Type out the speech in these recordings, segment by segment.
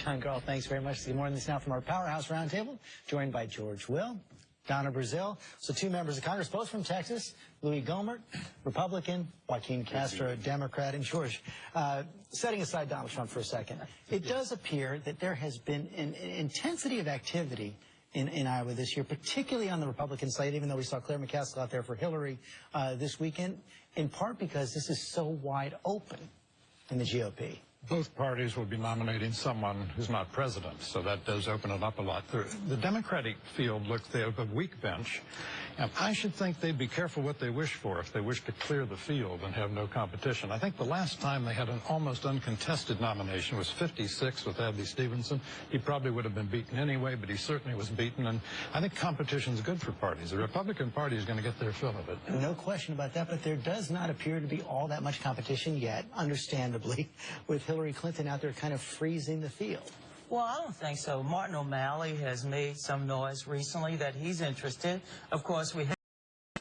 Carl, thanks very much. Good morning. This now from our Powerhouse Roundtable, joined by George Will, Donna Brazile. So two members of Congress, both from Texas, Louie Gohmert, Republican, Joaquin Castro, Democrat, and George. Setting aside Donald Trump for a second, it does appear that there has been an intensity of activity in Iowa this year, particularly on the Republican side, even though we saw Claire McCaskill out there for Hillary this weekend, in part because this is so wide open in the GOP. Both parties will be nominating someone who's not president, so that does open it up a lot. The Democratic field they have a weak bench, and I should think they'd be careful what they wish for if they wish to clear the field and have no competition. I think the last time they had an almost uncontested nomination was 56 with Adlai Stevenson. He probably would have been beaten anyway, but he certainly was beaten, and I think competition is good for parties. The Republican Party is going to get their fill of it. No question about that, but there does not appear to be all that much competition yet, understandably, with Hillary Clinton out there kind of freezing the field. Well, I don't think so. Martin O'Malley has made some noise recently that he's interested. Of course, we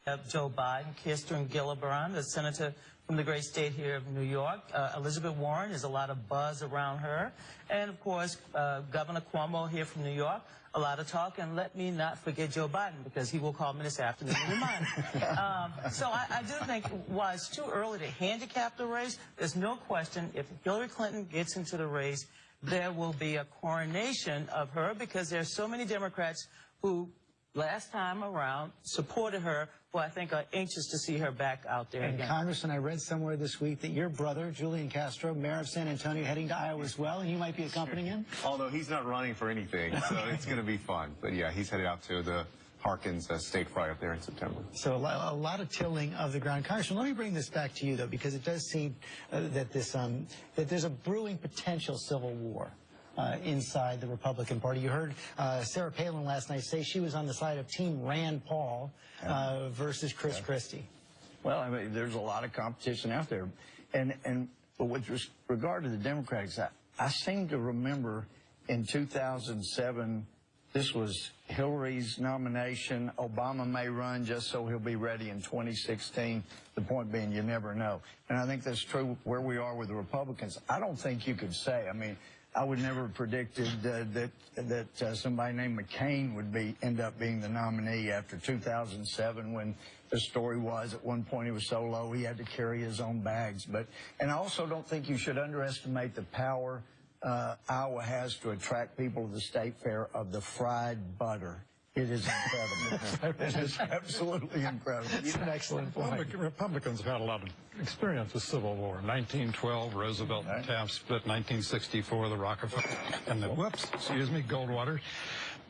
have Joe Biden, Kirsten Gillibrand, the senator from the great state here of New York. Elizabeth Warren, there's a lot of buzz around her. And, of course, Governor Cuomo here from New York, a lot of talk. And let me not forget Joe Biden, because he will call me this afternoon and remind me. So I do think, while it's too early to handicap the race, there's no question if Hillary Clinton gets into the race, there will be a coronation of her, because there's so many Democrats who last time around supported her, who I think are anxious to see her back out there again. Congressman, I read somewhere this week that your brother, Julian Castro, mayor of San Antonio, heading to Iowa as well, and you might be accompanying him? Although he's not running for anything, so it's going to be fun. But yeah, he's headed out to the Harkins steak fry up there in September. So a lot of tilling of the ground. Congressman, let me bring this back to you, though, because it does seem that there's a brewing potential civil war inside the Republican Party. You heard Sarah Palin last night say she was on the side of Team Rand Paul versus Chris Christie. Well, I mean, there's a lot of competition out there. But with regard to the Democrats, I seem to remember in 2007, this was Hillary's nomination. Obama may run just so he'll be ready in 2016. The point being, you never know. And I think that's true where we are with the Republicans. I don't think you could say, I mean, I would never have predicted that somebody named McCain would end up being the nominee after 2007, when the story was at one point he was so low he had to carry his own bags. And I also don't think you should underestimate the power Iowa has to attract people to the state fair of the fried butter. It is incredible. It is absolutely incredible. It's an excellent point. Republicans have had a lot of experience with Civil War. 1912, Roosevelt and Taft split. 1964, the Rockefeller and the Goldwater.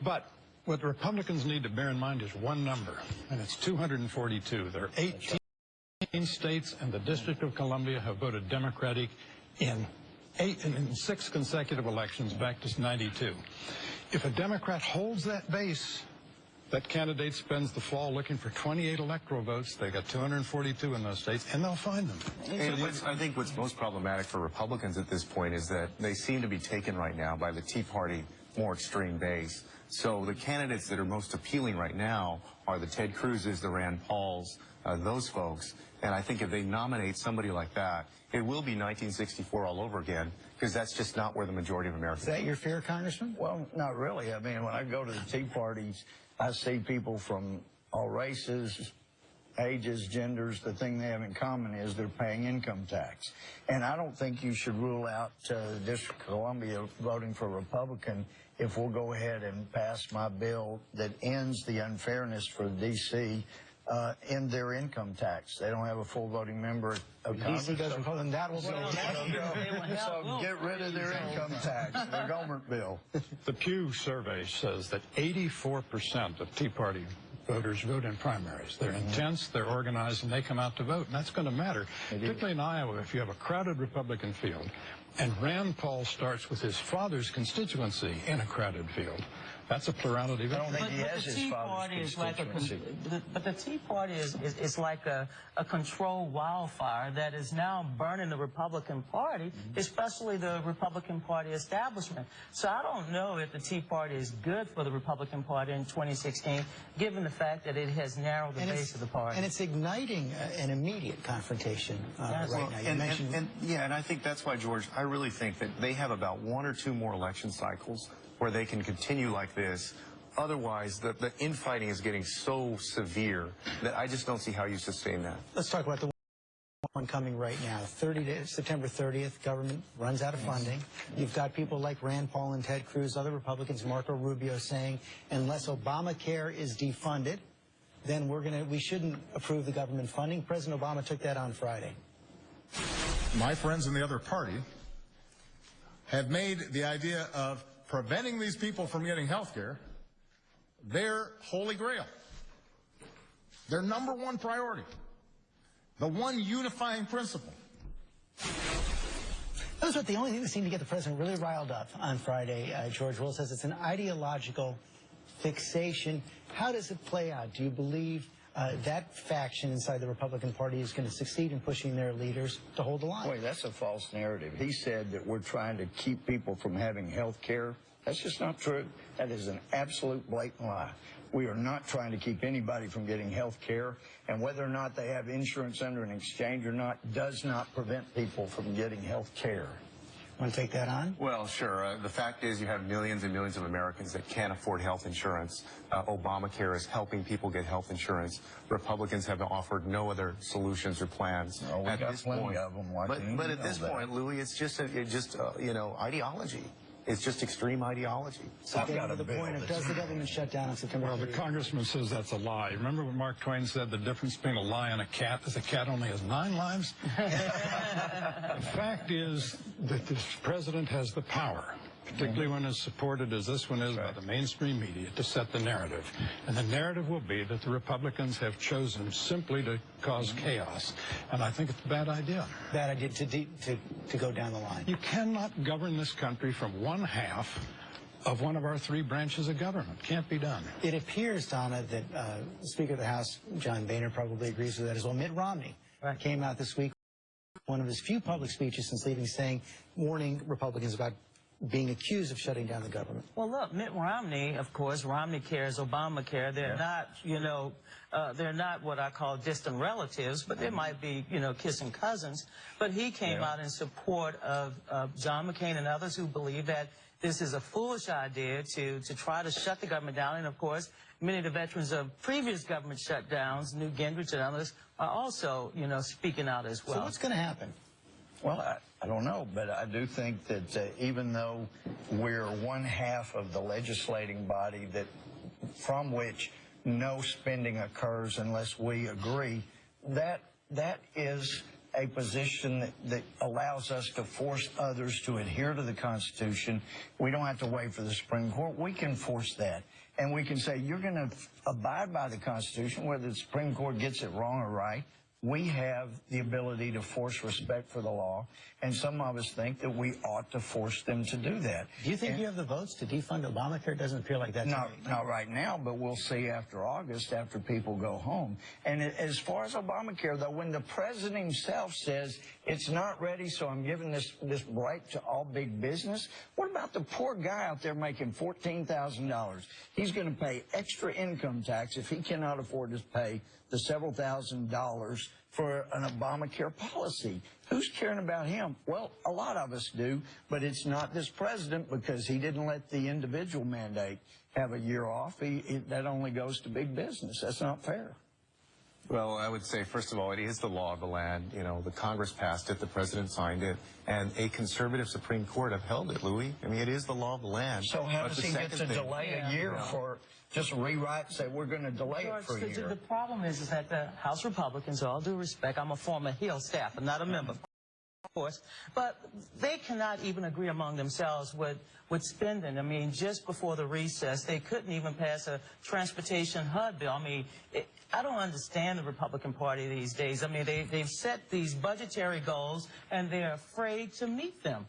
But what the Republicans need to bear in mind is one number, and it's 242. There are 18 states, and the District of Columbia have voted Democratic in 6 consecutive elections back to '92. If a Democrat holds that base, that candidate spends the fall looking for 28 electoral votes. They got 242 in those states, and they'll find them. And I think what's most problematic for Republicans at this point is that they seem to be taken right now by the Tea Party more extreme base. So the candidates that are most appealing right now are the Ted Cruz's, the Rand Pauls, those folks. And I think if they nominate somebody like that, it will be 1964 all over again, because that's just not where the majority of Americans are. Is that your fear, Congressman? Well, not really. I mean, when I go to the Tea Parties, I see people from all races, ages, genders. The thing they have in common is they're paying income tax. And I don't think you should rule out the District of Columbia voting for Republican if we'll go ahead and pass my bill that ends the unfairness for D.C. In their income tax. They don't have a full voting member of Congress. D.C. does Republican. That will So get rid of their income tax, their Gohmert bill. The Pew survey says that 84% of Tea Party voters vote in primaries. They're intense, they're organized, and they come out to vote. And that's going to matter, particularly in Iowa, if you have a crowded Republican field. And Rand Paul starts with his father's constituency in a crowded field. That's a plurality I don't victory. think he has his father's constituency. But the Tea Party is like a controlled wildfire that is now burning the Republican Party, especially the Republican Party establishment. So I don't know if the Tea Party is good for the Republican Party in 2016, given the fact that it has narrowed the base of the party. And it's igniting an immediate confrontation right now. You mentioned... And I think that's why, George, I really think that they have about 1 or 2 more election cycles where they can continue like this. Otherwise, the infighting is getting so severe that I just don't see how you sustain that. Let's talk about the one coming right now. September 30th, government runs out of funding. You've got people like Rand Paul and Ted Cruz, other Republicans, Marco Rubio, saying unless Obamacare is defunded, then we shouldn't approve the government funding. President Obama took that on Friday. My friends in the other party have made the idea of preventing these people from getting health care their holy grail, their #1 priority, the one unifying principle. Those are the only thing that seemed to get the president really riled up on Friday. George Will says it's an ideological fixation. How does it play out? Do you believe that faction inside the Republican Party is going to succeed in pushing their leaders to hold the line? Boy, that's a false narrative. He said that we're trying to keep people from having health care. That's just not true. That is an absolute blatant lie. We are not trying to keep anybody from getting health care, and whether or not they have insurance under an exchange or not does not prevent people from getting health care. Want to take that on? Well, sure. The fact is you have millions and millions of Americans that can't afford health insurance. Obamacare is helping people get health insurance. Republicans have offered no other solutions or plans at this point. Of them, but at this point, Louie, it's just ideology. It's just extreme ideology. So getting to the point of does the government shut down on September 30th? Well, the congressman says that's a lie. Remember what Mark Twain said, the difference between a lie and a cat is a cat only has 9 lives? The fact is that this president has the power, particularly when it's supported as this one is by the mainstream media, to set the narrative. And the narrative will be that the Republicans have chosen simply to cause chaos. And I think it's a bad idea. Bad idea to go down the line. You cannot govern this country from 1/2 of one of our 3 branches of government. Can't be done. It appears, Donna, that Speaker of the House, John Boehner, probably agrees with that as well. Mitt Romney came out this week, one of his few public speeches since leaving, warning Republicans about being accused of shutting down the government. Well, look, Mitt Romney, of course, Romney cares, Obamacare. They're not, they're not what I call distant relatives, but they might be, kissing cousins. But he came out in support of John McCain and others who believe that this is a foolish idea to try to shut the government down. And, of course, many of the veterans of previous government shutdowns, Newt Gingrich and others, are also, speaking out as well. So what's going to happen? Well, I don't know, but I do think that even though we're 1/2 of the legislating body from which no spending occurs unless we agree, that is a position that allows us to force others to adhere to the Constitution. We don't have to wait for the Supreme Court. We can force that. And we can say, you're going to abide by the Constitution, whether the Supreme Court gets it wrong or right. We have the ability to force respect for the law, and some of us think that we ought to force them to do that. Do you think you have the votes to defund Obamacare? It doesn't appear like that. Not right now, but we'll see after August, after people go home. And as far as Obamacare, though, when the president himself says it's not ready, so I'm giving this right to all big business, what about the poor guy out there making $14,000? He's going to pay extra income tax if he cannot afford to pay the several $1,000s for an Obamacare policy. Who's caring about him? Well, a lot of us do, but it's not this president because he didn't let the individual mandate have a year off. That only goes to big business. That's not fair. Well, I would say, first of all, it is the law of the land. The Congress passed it, the president signed it, and a conservative Supreme Court upheld it, Louie. I mean, it is the law of the land. So how does he get to delay a year for just rewrite and say we're going to delay it for a year? The problem is that the House Republicans, all due respect, I'm a former Hill staffer, not a member, of course, but they cannot even agree among themselves with spending. I mean, just before the recess, they couldn't even pass a transportation HUD bill. I mean, I don't understand the Republican Party these days. I mean, they've set these budgetary goals, and they're afraid to meet them.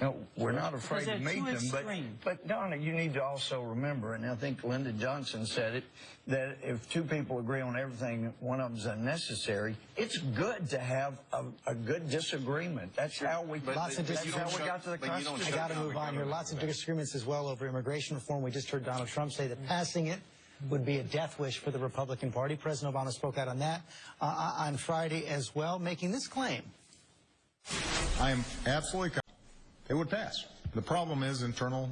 No, we're not afraid to Because they're meet too them, extreme. but Donna, you need to also remember, and I think Lyndon Johnson said it, that if two people agree on everything, one of them's unnecessary. It's good to have a good disagreement. That's how we. Lots of that's how we disagreements. got to the Constitution. I got to move on here. Lots of disagreements as well over immigration reform. We just heard Donald Trump say that passing it would be a death wish for the Republican Party. President Obama spoke out on that on Friday as well, making this claim. I am absolutely confident it would pass. The problem is internal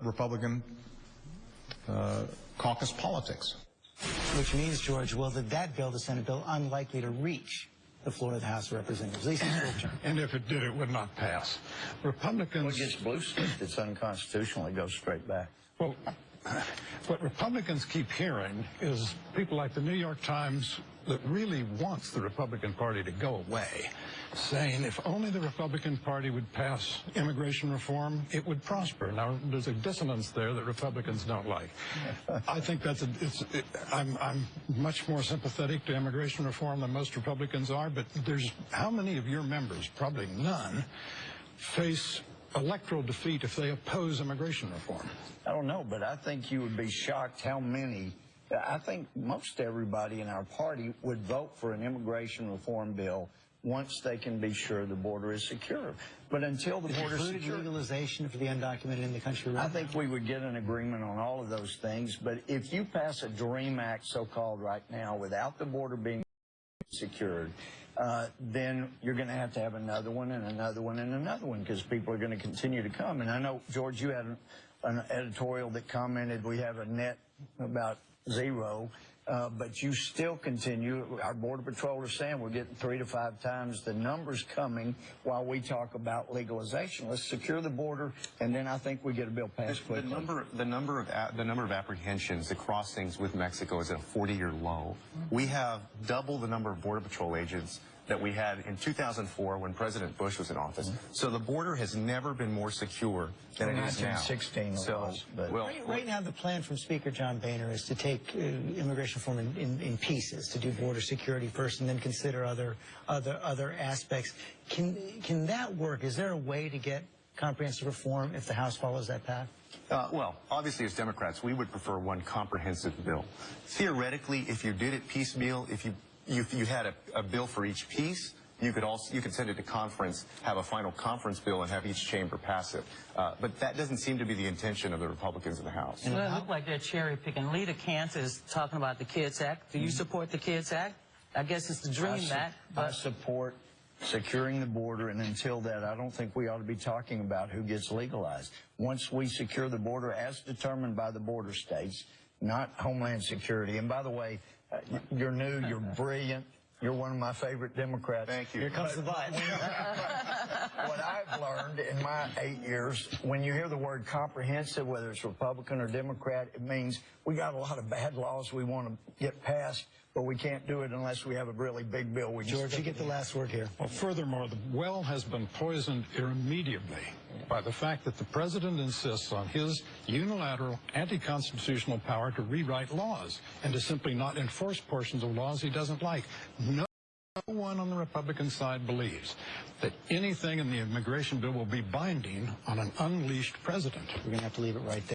Republican caucus politics. Which means, George, well, that bill, the Senate bill, unlikely to reach the floor of the House of Representatives, at least in the short term. And if it did, it would not pass. When Republicans... it gets blue sticked, it's unconstitutional. It goes straight back. Well, what Republicans keep hearing is people like the New York Times that really wants the Republican Party to go away, saying if only the Republican Party would pass immigration reform, it would prosper. Now, there's a dissonance there that Republicans don't like. I think I'm much more sympathetic to immigration reform than most Republicans are, but how many of your members, probably none, face electoral defeat if they oppose immigration reform? I don't know, but I think you would be shocked how many. I think most everybody in our party would vote for an immigration reform bill once they can be sure the border is secure. But until the border is secure, legalization for the undocumented in the country right I think we would get an agreement on all of those things. But if you pass a DREAM Act, so-called, right now, without the border being secured, then you're going to have another one and another one and another one, because people are going to continue to come. And I know, George, you had an editorial that commented we have a net about 0, but you still continue. Our Border Patrol are saying we're getting 3 to 5 times the numbers coming while we talk about legalization. Let's secure the border, and then I think we get a bill passed quickly. The number of apprehensions, the crossings with Mexico is at a 40-year low. We have double the number of Border Patrol agents that we had in 2004 when President Bush was in office. So the border has never been more secure than it is now. 1916 was, but Right now, the plan from Speaker John Boehner is to take immigration reform in pieces, to do border security first and then consider other aspects. Can that work? Is there a way to get comprehensive reform if the House follows that path? Well, obviously, as Democrats, we would prefer one comprehensive bill. Theoretically, if you did it piecemeal, if you had a bill for each piece, you could send it to conference, have a final conference bill, and have each chamber pass it. But that doesn't seem to be the intention of the Republicans in the House. Well, it looked like they're cherry picking. Leader Kant is talking about the KIDS Act. Do you support the KIDS Act? I guess it's the DREAM Act. I support securing the border, and until that, I don't think we ought to be talking about who gets legalized. Once we secure the border as determined by the border states, not Homeland Security. And by the way, you're new, you're brilliant, you're one of my favorite Democrats. Thank you. Here comes the but. What I've learned in my 8 years, when you hear the word comprehensive, whether it's Republican or Democrat, it means we got a lot of bad laws we want to get passed, but we can't do it unless we have a really big bill. George, you get the last word here. Well, furthermore, the well has been poisoned irremediably by the fact that the president insists on his unilateral anti-constitutional power to rewrite laws and to simply not enforce portions of laws he doesn't like. No one on the Republican side believes that anything in the immigration bill will be binding on an unleashed president. We're going to have to leave it right there.